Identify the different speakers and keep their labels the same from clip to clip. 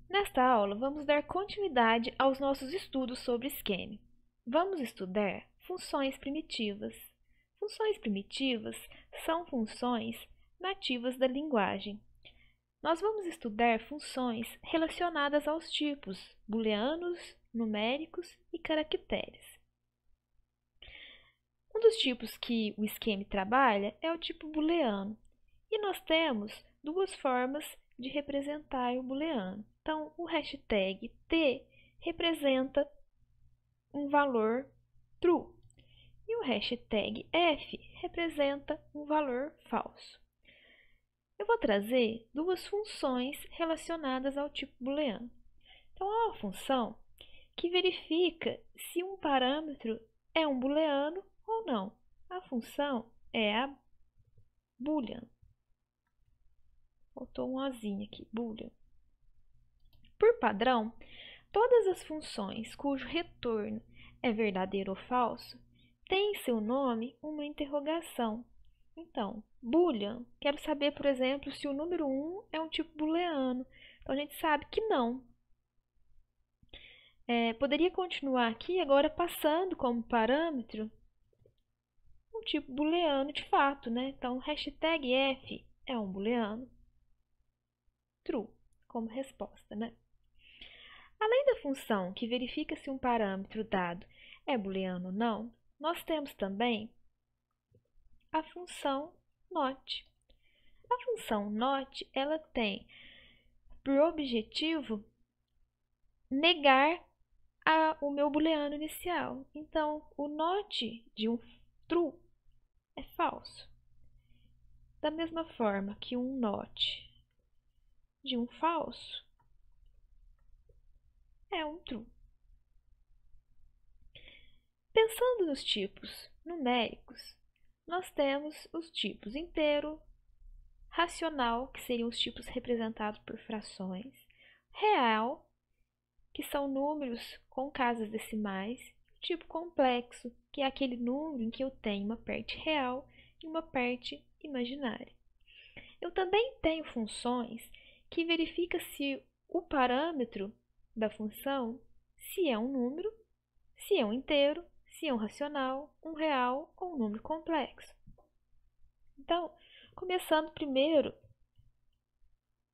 Speaker 1: Nesta aula, vamos dar continuidade aos nossos estudos sobre Scheme. Vamos estudar funções primitivas. Funções primitivas são funções nativas da linguagem. Nós vamos estudar funções relacionadas aos tipos booleanos, numéricos e caracteres. Um dos tipos que o Scheme trabalha é o tipo booleano. E nós temos duas formas de representar o booleano. Então, o hashtag T representa um valor true e o hashtag F representa um valor falso. Eu vou trazer duas funções relacionadas ao tipo booleano. Então, há uma função que verifica se um parâmetro é um booleano ou não. A função é a boolean. Faltou um ozinho aqui, boolean. Por padrão, todas as funções cujo retorno é verdadeiro ou falso têm em seu nome uma interrogação. Então, boolean, quero saber, por exemplo, se o número 1 é um tipo booleano. Então, a gente sabe que não. Poderia continuar aqui agora passando como parâmetro um tipo booleano de fato, né? Então, hashtag F é um booleano. True, como resposta, né? Além da função que verifica se um parâmetro dado é booleano ou não, nós temos também a função not. A função not, ela tem por objetivo negar o meu booleano inicial. Então, o not de um true é falso. Da mesma forma que um not de um falso é um true. Pensando nos tipos numéricos, nós temos os tipos inteiro, racional, que seriam os tipos representados por frações, real, que são números com casas decimais, tipo complexo, que é aquele número em que eu tenho uma parte real e uma parte imaginária. Eu também tenho funções que verificam se o parâmetro da função se é um número, se é um inteiro, se é um racional, um real ou um número complexo. Então, começando primeiro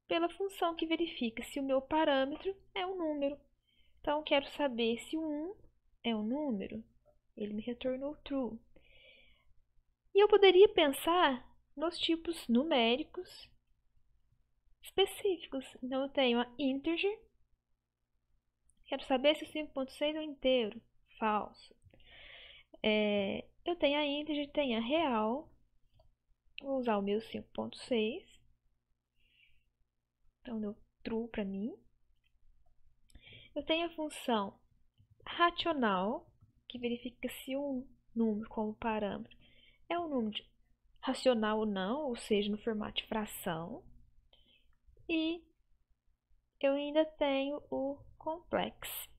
Speaker 1: pela função que verifica se o meu parâmetro é um número. Então, quero saber se o 1 é um número. Ele me retornou true. E eu poderia pensar nos tipos numéricos específicos. Então, eu tenho a integer. Quero saber se o 5.6 é um inteiro. Falso. Eu tenho a integer, tenho a real. Vou usar o meu 5.6. Então, deu true para mim. Eu tenho a função racional, que verifica se um número como parâmetro é um número racional ou não, ou seja, no formato de fração. E eu ainda tenho o complexo,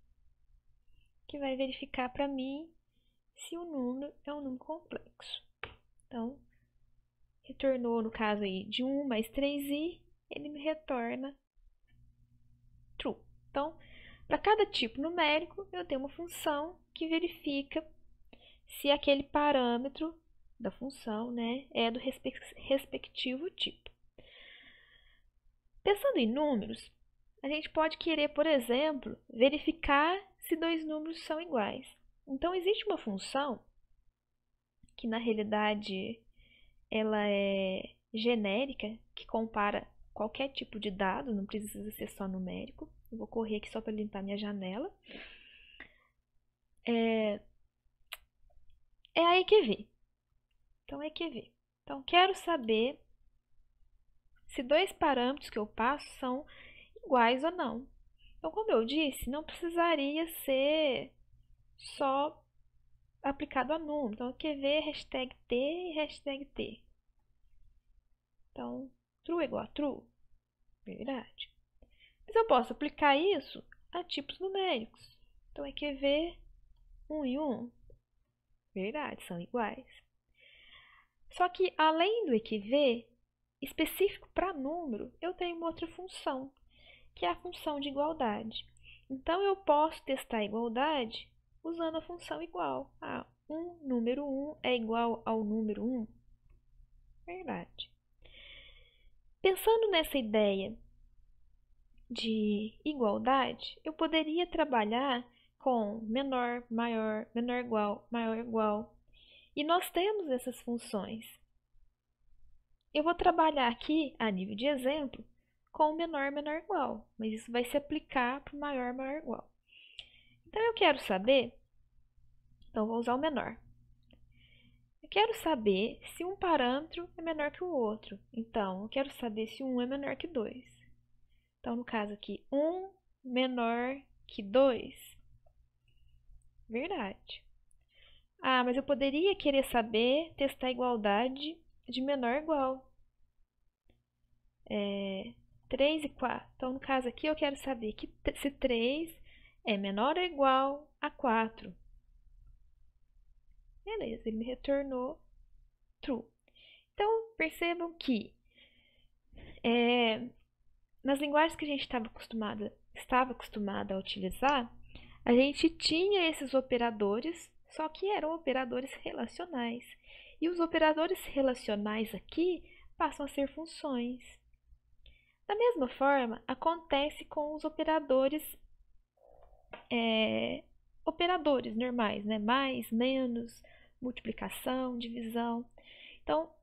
Speaker 1: que vai verificar para mim se o número é um número complexo. Então, retornou, no caso aí, de 1 mais 3i, ele me retorna true. Então, para cada tipo numérico, eu tenho uma função que verifica se aquele parâmetro da função, né, é do respectivo tipo. Pensando em números, a gente pode querer, por exemplo, verificar se dois números são iguais. Então, existe uma função que, na realidade, ela é genérica, que compara qualquer tipo de dado, não precisa ser só numérico. Eu vou correr aqui só para limpar minha janela. É a EQV. Então, EQV. Então, quero saber se dois parâmetros que eu passo são iguais ou não. Então, como eu disse, não precisaria ser só aplicado a número. Então, EQV, hashtag T e hashtag T. Então, true é igual a true. Verdade. Mas eu posso aplicar isso a tipos numéricos. Então, EQV 1 e 1. Verdade, são iguais. Só que, além do EQV, específico para número, eu tenho uma outra função, que é a função de igualdade. Então, eu posso testar a igualdade usando a função igual. Número 1 é igual ao número 1? Verdade. Pensando nessa ideia de igualdade, eu poderia trabalhar com menor, maior, menor igual, maior igual. E nós temos essas funções. Eu vou trabalhar aqui, a nível de exemplo, com o menor, menor igual. Mas isso vai se aplicar para o maior, maior igual. Então, eu quero saber... Então, vou usar o menor. Eu quero saber se um parâmetro é menor que o outro. Então, eu quero saber se 1 é menor que 2. Então, no caso aqui, 1 menor que 2. Verdade. Mas eu poderia querer saber testar a igualdade de menor igual. 3 e 4. Então, no caso aqui, eu quero saber que se 3 é menor ou igual a 4. Beleza, ele me retornou true. Então, percebam que nas linguagens que a gente estava acostumada a utilizar, a gente tinha esses operadores, só que eram operadores relacionais. E os operadores relacionais aqui passam a ser funções. Da mesma forma, acontece com os operadores normais, né? Mais, menos, multiplicação, divisão. Então,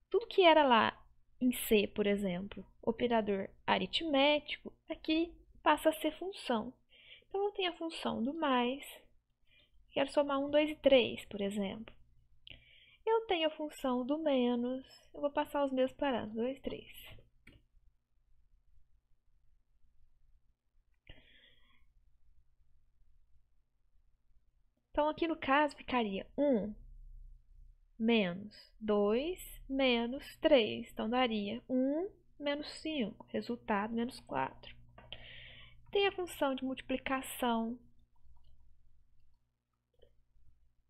Speaker 1: tudo que era lá em C, por exemplo, operador aritmético, aqui passa a ser função. Então, eu tenho a função do mais, quero somar 1, 2 e 3, por exemplo. Eu tenho a função do menos, eu vou passar os mesmos parâmetros, 2, 3. Então, aqui no caso, ficaria 1 menos 2 menos 3. Então, daria 1 menos 5, resultado menos 4. Tem a função de multiplicação.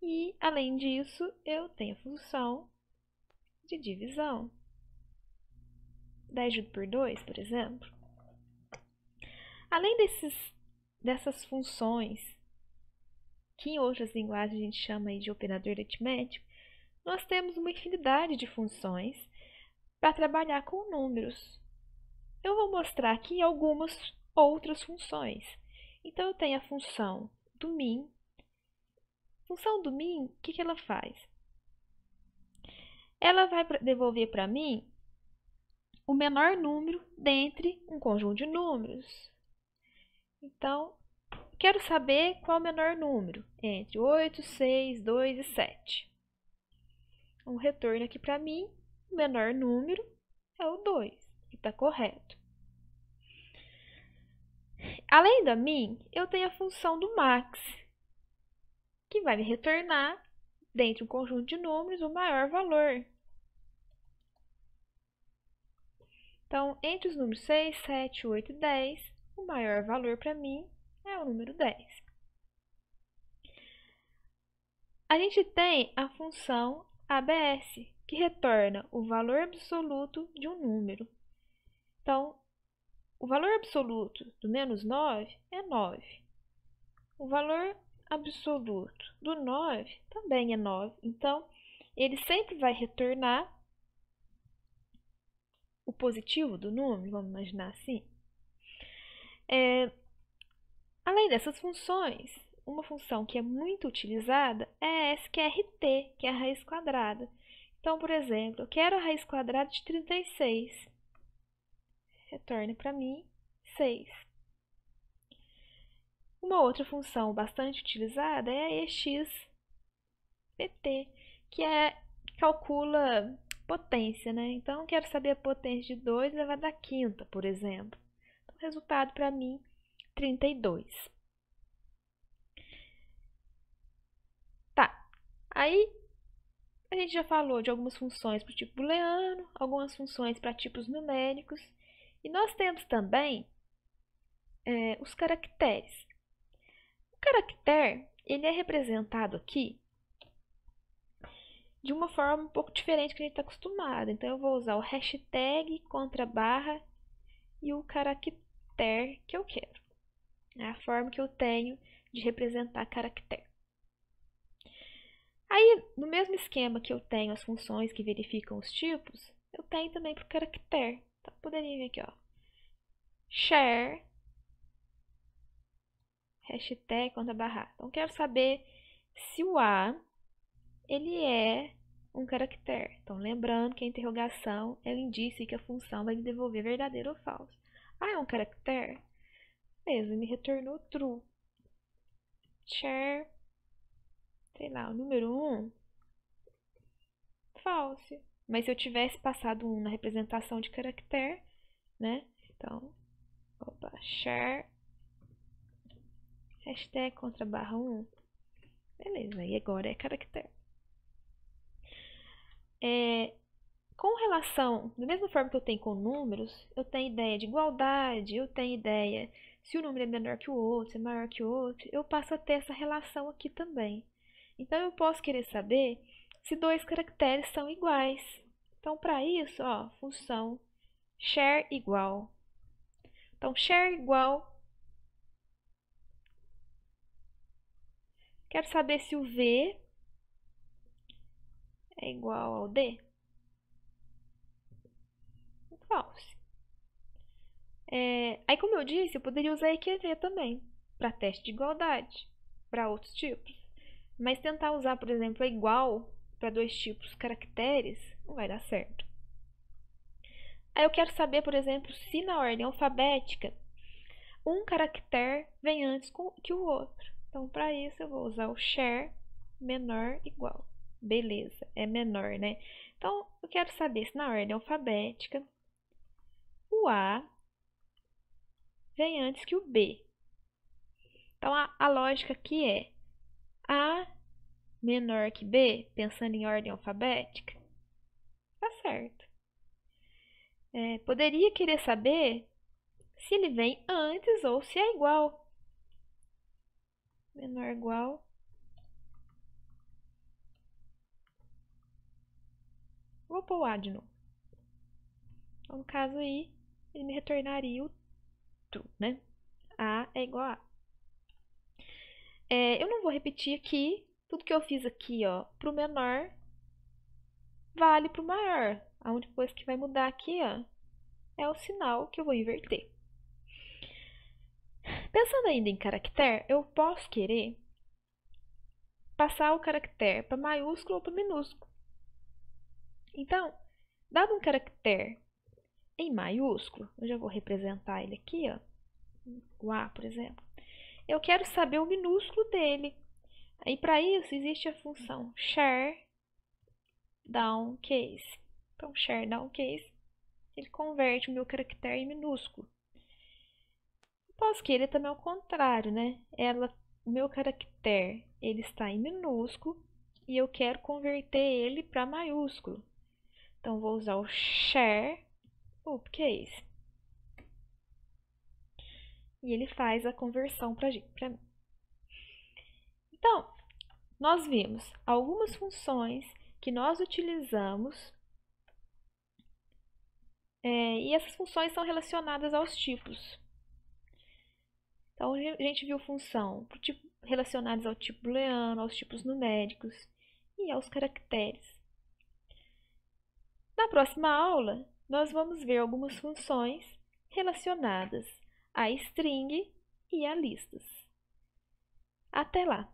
Speaker 1: E, além disso, eu tenho a função de divisão. 10 dividido por 2, por exemplo. Além dessas funções, que em outras linguagens a gente chama de operador aritmético, nós temos uma infinidade de funções para trabalhar com números. Eu vou mostrar aqui algumas outras funções. Então, eu tenho a função do min. A função do min, o que ela faz? Ela vai devolver para mim o menor número dentre um conjunto de números. Então, quero saber qual é o menor número entre 8, 6, 2 e 7. Um retorno aqui para mim, o menor número é o 2, que está correto. Além da min, eu tenho a função do max, que vai me retornar, dentro de um conjunto de números, o maior valor. Então, entre os números 6, 7, 8 e 10, o maior valor para mim é o número 10. A gente tem a função ABS, que retorna o valor absoluto de um número. Então, o valor absoluto do menos 9 é 9. O valor absoluto do 9 também é 9. Então, ele sempre vai retornar o positivo do número, vamos imaginar assim. Além dessas funções, uma função que é muito utilizada é a sqrt, que é a raiz quadrada. Então, por exemplo, eu quero a raiz quadrada de 36. Retorne para mim 6. Uma outra função bastante utilizada é a expt, que calcula potência, né? Então, eu quero saber a potência de 2 elevado à quinta, por exemplo. Então, o resultado para mim, 32. Tá, aí a gente já falou de algumas funções para o tipo booleano, algumas funções para tipos numéricos, e nós temos também os caracteres. O caractere, ele é representado aqui de uma forma um pouco diferente que a gente está acostumado. Então, eu vou usar o hashtag, contra barra e o caractere. caractere que eu quero. É a forma que eu tenho de representar caractere. Aí, no mesmo esquema que eu tenho as funções que verificam os tipos, eu tenho também para o caractere. Então, poderia vir aqui, ó. Share, hashtag contra barra. Então, quero saber se o A, ele é um caractere. Então, lembrando que a interrogação é o indício que a função vai me devolver verdadeiro ou falso. Ah, é um caractere? Beleza, me retornou true. Share, sei lá, o número 1, false. Mas se eu tivesse passado 1 na representação de caractere, né? Então, opa, share, hashtag contra barra 1. Beleza, e agora é caractere. Com relação, da mesma forma que eu tenho com números, eu tenho ideia de igualdade, eu tenho ideia se o número é menor que o outro, se é maior que o outro, eu passo a ter essa relação aqui também. Então, eu posso querer saber se dois caracteres são iguais. Então, para isso, ó, função share igual. Então, share igual. Quero saber se o V é igual ao D. False. Aí, como eu disse, eu poderia usar EQV também, para teste de igualdade, para outros tipos. Mas tentar usar, por exemplo, igual para dois tipos caracteres, não vai dar certo. Aí eu quero saber, por exemplo, se na ordem alfabética um caractere vem antes que o outro. Então, para isso, eu vou usar o share menor igual. Beleza, é menor, né? Então, eu quero saber se na ordem alfabética o A vem antes que o B. Então, a lógica aqui é A menor que B, pensando em ordem alfabética, tá certo. Poderia querer saber se ele vem antes ou se é igual. Menor igual. Vou pôr o A de novo. Então, no caso aí, ele me retornaria o true, né? A é igual a A. Eu não vou repetir aqui. Tudo que eu fiz aqui, ó, pro menor, vale pro maior. A única coisa que vai mudar aqui, ó, é o sinal que eu vou inverter. Pensando ainda em caractere, eu posso querer passar o caractere para maiúsculo ou para minúsculo. Então, dado um caractere em maiúsculo, eu já vou representar ele aqui, ó, o A, por exemplo. Eu quero saber o minúsculo dele. Aí, para isso, existe a função share downcase. Então, share downcase, ele converte o meu caractere em minúsculo. Posso querer também ao contrário, né? O meu caractere, ele está em minúsculo e eu quero converter ele para maiúsculo. Então, vou usar o share uppercase. E ele faz a conversão para mim. Então, nós vimos algumas funções que nós utilizamos e essas funções são relacionadas aos tipos. Então, a gente viu função relacionadas ao tipo booleano, aos tipos numéricos e aos caracteres. Na próxima aula, nós vamos ver algumas funções relacionadas a string e a listas. Até lá!